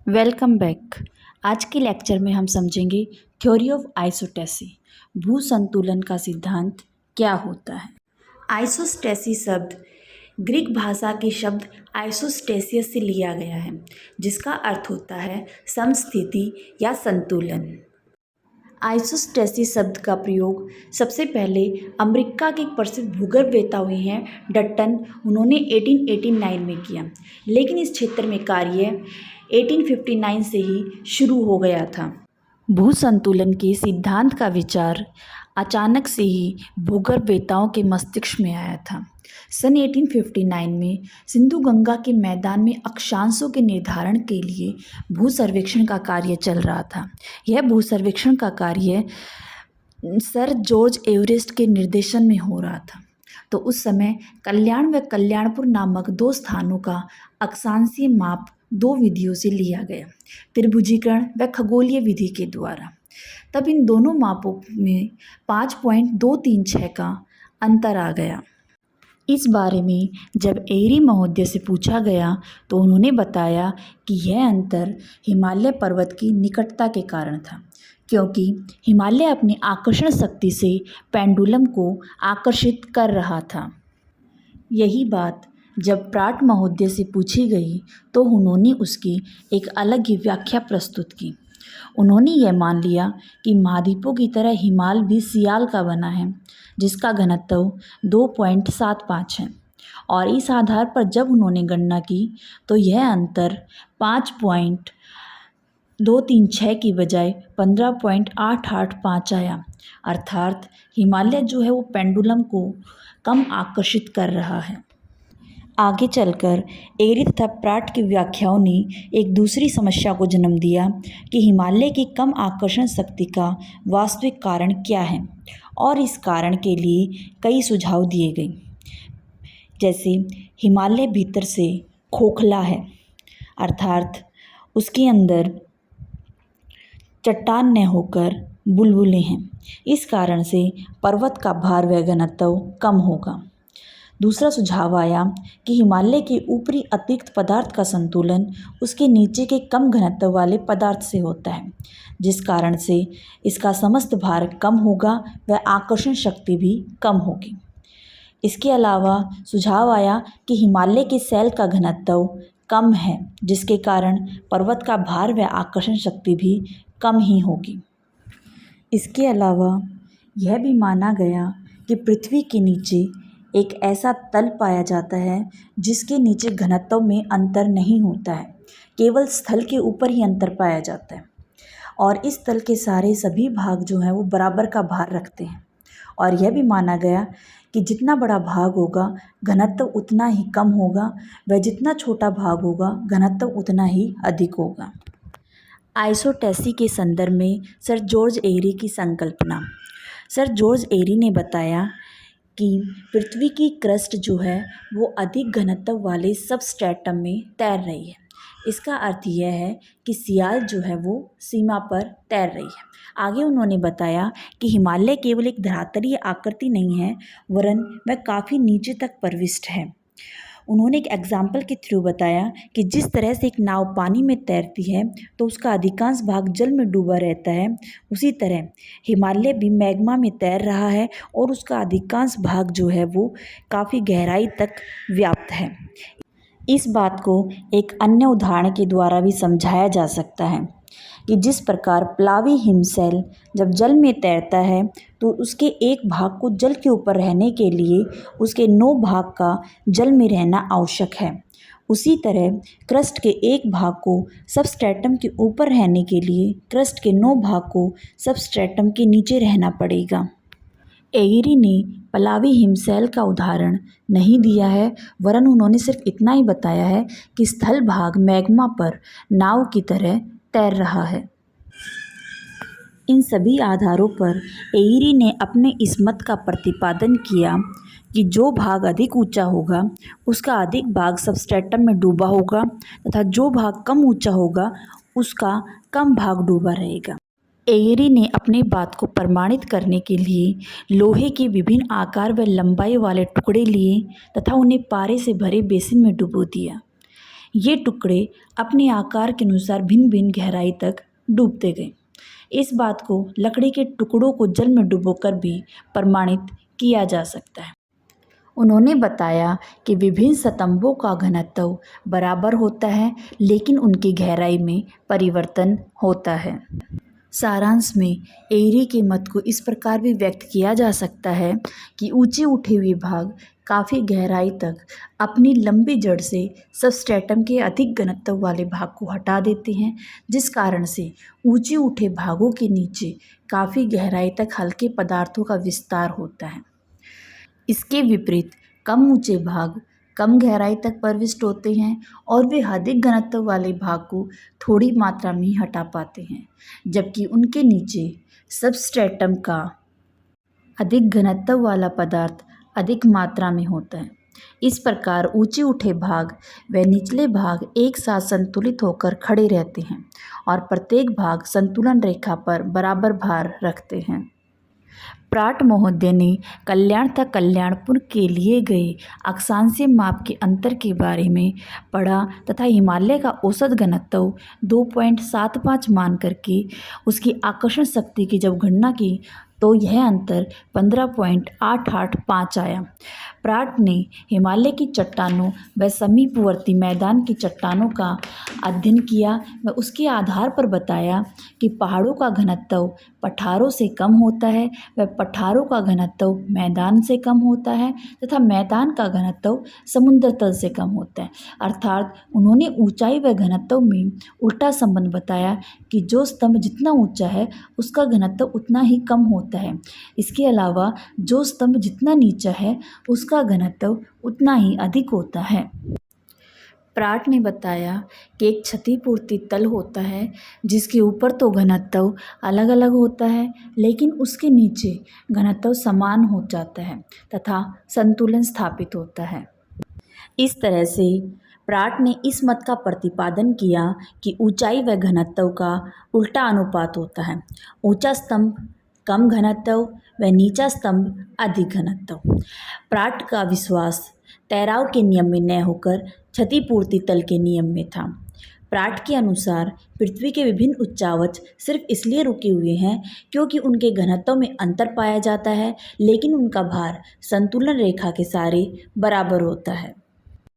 Welcome back. आज के lecture में हम समझेंगे थ्योरी ऑफ आइसोस्टेसी। भू संतुलन का सिद्धांत क्या होता है। आइसोस्टेसी शब्द ग्रीक भाषा के शब्द आइसोस्टेसियस से लिया गया है, जिसका अर्थ होता है समस्थिति या संतुलन। आइसोस्टेसिस शब्द का प्रयोग सबसे पहले अमेरिका के एक प्रसिद्ध भूगर्भवेत्ता हुए हैं डट्टन, उन्होंने 1889 में किया, लेकिन इस क्षेत्र में कार्य 1859 से ही शुरू हो गया था। भू संतुलन के सिद्धांत का विचार अचानक से ही भूगर्भवेत्ताओं के मस्तिष्क में आया था। सन 1859 में सिंधु गंगा के मैदान में अक्षांशों के निर्धारण के लिए भू सर्वेक्षण का कार्य चल रहा था। यह भू सर्वेक्षण का कार्य सर जॉर्ज एवरेस्ट के निर्देशन में हो रहा था। तो उस समय कल्याण व कल्याणपुर नामक दो स्थानों का अक्षांशीय माप दो विधियों से लिया गया, त्रिभुजीकरण व खगोलीय विधि के द्वारा। तब इन दोनों मापों में 5.236 का अंतर आ गया। इस बारे में जब एरी महोदय से पूछा गया तो उन्होंने बताया कि यह अंतर हिमालय पर्वत की निकटता के कारण था, क्योंकि हिमालय अपनी आकर्षण शक्ति से पेंडुलम को आकर्षित कर रहा था। यही बात जब प्राट महोदय से पूछी गई तो उन्होंने उसकी एक अलग ही व्याख्या प्रस्तुत की। उन्होंने यह मान लिया कि महाद्वीपों की तरह हिमालय भी सियाल का बना है, जिसका घनत्व 2.75 है, और इस आधार पर जब उन्होंने गणना की तो यह अंतर 5.236 की बजाय 15.885 आया। अर्थात हिमालय जो है वो पेंडुलम को कम आकर्षित कर रहा है। आगे चलकर एरी तथा प्राट की व्याख्याओं ने एक दूसरी समस्या को जन्म दिया कि हिमालय की कम आकर्षण शक्ति का वास्तविक कारण क्या है, और इस कारण के लिए कई सुझाव दिए गए। जैसे हिमालय भीतर से खोखला है, अर्थात उसके अंदर चट्टान न होकर बुलबुले हैं, इस कारण से पर्वत का भार व घनत्व कम होगा। दूसरा सुझाव आया कि हिमालय के ऊपरी अतिरिक्त पदार्थ का संतुलन उसके नीचे के कम घनत्व वाले पदार्थ से होता है, जिस कारण से इसका समस्त भार कम होगा व आकर्षण शक्ति भी कम होगी। इसके अलावा सुझाव आया कि हिमालय के शैल का घनत्व कम है, जिसके कारण पर्वत का भार व आकर्षण शक्ति भी कम ही होगी। इसके अलावा यह भी माना गया कि पृथ्वी के नीचे एक ऐसा तल पाया जाता है जिसके नीचे घनत्व में अंतर नहीं होता है, केवल स्थल के ऊपर ही अंतर पाया जाता है, और इस तल के सारे सभी भाग जो हैं वो बराबर का भार रखते हैं। और यह भी माना गया कि जितना बड़ा भाग होगा घनत्व उतना ही कम होगा, व जितना छोटा भाग होगा घनत्व उतना ही अधिक होगा। आइसोस्टेसी के संदर्भ में सर जॉर्ज एरी की संकल्पना। सर जॉर्ज एरी ने बताया कि पृथ्वी की क्रस्ट जो है वो अधिक घनत्व वाले सबस्ट्रेटम में तैर रही है। इसका अर्थ यह है कि सियाल जो है वो सीमा पर तैर रही है। आगे उन्होंने बताया कि हिमालय केवल एक धरातलीय आकृति नहीं है, वरन वह काफ़ी नीचे तक प्रविष्ट है। उन्होंने एक एग्जाम्पल के थ्रू बताया कि जिस तरह से एक नाव पानी में तैरती है तो उसका अधिकांश भाग जल में डूबा रहता है, उसी तरह हिमालय भी मैग्मा में तैर रहा है और उसका अधिकांश भाग जो है वो काफ़ी गहराई तक व्याप्त है। इस बात को एक अन्य उदाहरण के द्वारा भी समझाया जा सकता है कि जिस प्रकार प्लावी हिमशैल जब जल में तैरता है तो उसके एक भाग को जल के ऊपर रहने के लिए उसके 9 भाग का जल में रहना आवश्यक है, उसी तरह क्रस्ट के एक भाग को सबस्ट्रेटम के ऊपर रहने के लिए क्रस्ट के 9 भाग को सबस्ट्रेटम के नीचे रहना पड़ेगा। एरी ने प्लावी हिमशैल का उदाहरण नहीं दिया है, वरन उन्होंने सिर्फ इतना ही बताया है कि स्थल भाग मैग्मा पर नाव की तरह तैर रहा है। इन सभी आधारों पर एरी ने अपने इस मत का प्रतिपादन किया कि जो भाग अधिक ऊंचा होगा उसका अधिक भाग सबस्ट्रेटम में डूबा होगा, तथा जो भाग कम ऊंचा होगा उसका कम भाग डूबा रहेगा। एरी ने अपनी बात को प्रमाणित करने के लिए लोहे के विभिन्न आकार व लंबाई वाले टुकड़े लिए तथा उन्हें पारे से भरे बेसिन में डुबो दिया। ये टुकड़े अपने आकार के अनुसार भिन्न भिन्न गहराई तक डूबते गए। इस बात को लकड़ी के टुकड़ों को जल में डुबोकर भी प्रमाणित किया जा सकता है। उन्होंने बताया कि विभिन्न स्तंभों का घनत्व बराबर होता है, लेकिन उनकी गहराई में परिवर्तन होता है। सारांश में एरी के मत को इस प्रकार भी व्यक्त किया जा सकता है कि ऊंचे उठे हुए भाग काफ़ी गहराई तक अपनी लंबी जड़ से सबस्ट्रेटम के अधिक घनत्व वाले भाग को हटा देते हैं, जिस कारण से ऊंचे उठे भागों के नीचे काफ़ी गहराई तक हल्के पदार्थों का विस्तार होता है। इसके विपरीत कम ऊंचे भाग कम गहराई तक प्रविष्ट होते हैं और वे अधिक घनत्व वाले भाग को थोड़ी मात्रा में ही हटा पाते हैं, जबकि उनके नीचे सबस्ट्रेटम का अधिक घनत्व वाला पदार्थ अधिक मात्रा में होता है। इस प्रकार ऊंचे उठे भाग व निचले भाग एक साथ संतुलित होकर खड़े रहते हैं और प्रत्येक भाग संतुलन रेखा पर बराबर भार रखते हैं। प्राट महोदय ने कल्याण तथा कल्याणपुर के लिए गए अक्षांशीय माप के अंतर के बारे में पढ़ा तथा हिमालय का औसत घनत्व 2.75 मान करके उसकी आकर्षण शक्ति की जब गणना की तो यह अंतर 15.885 आया। प्राट ने हिमालय की चट्टानों व समीपवर्ती मैदान की चट्टानों का अध्ययन किया व उसके आधार पर बताया कि पहाड़ों का घनत्व पठारों से कम होता है व पठारों का घनत्व मैदान से कम होता है तथा मैदान का घनत्व समुद्र तल से कम होता है। अर्थात उन्होंने ऊंचाई व घनत्व में उल्टा संबंध बताया कि जो स्तंभ जितना ऊंचा है उसका घनत्व उतना ही कम होता है। इसके अलावा जो स्तंभ जितना नीचा है उसका घनत्व उतना ही अधिक होता है। प्राट ने बताया कि एक क्षतिपूर्ति तल होता है जिसके ऊपर तो घनत्व अलग अलग होता है, लेकिन उसके नीचे घनत्व समान हो जाता है तथा संतुलन स्थापित होता है। इस तरह से प्राट ने इस मत का प्रतिपादन किया कि ऊंचाई व घनत्व का उल्टा अनुपात होता है। ऊंचा स्तंभ कम घनत्व व नीचा स्तंभ अधिक घनत्व। प्राट का विश्वास तैराव के नियम में न होकर क्षतिपूर्ति तल के नियम में था। प्राट के अनुसार पृथ्वी के विभिन्न उच्चावच सिर्फ इसलिए रुके हुए हैं क्योंकि उनके घनत्व में अंतर पाया जाता है, लेकिन उनका भार संतुलन रेखा के सारे बराबर होता है।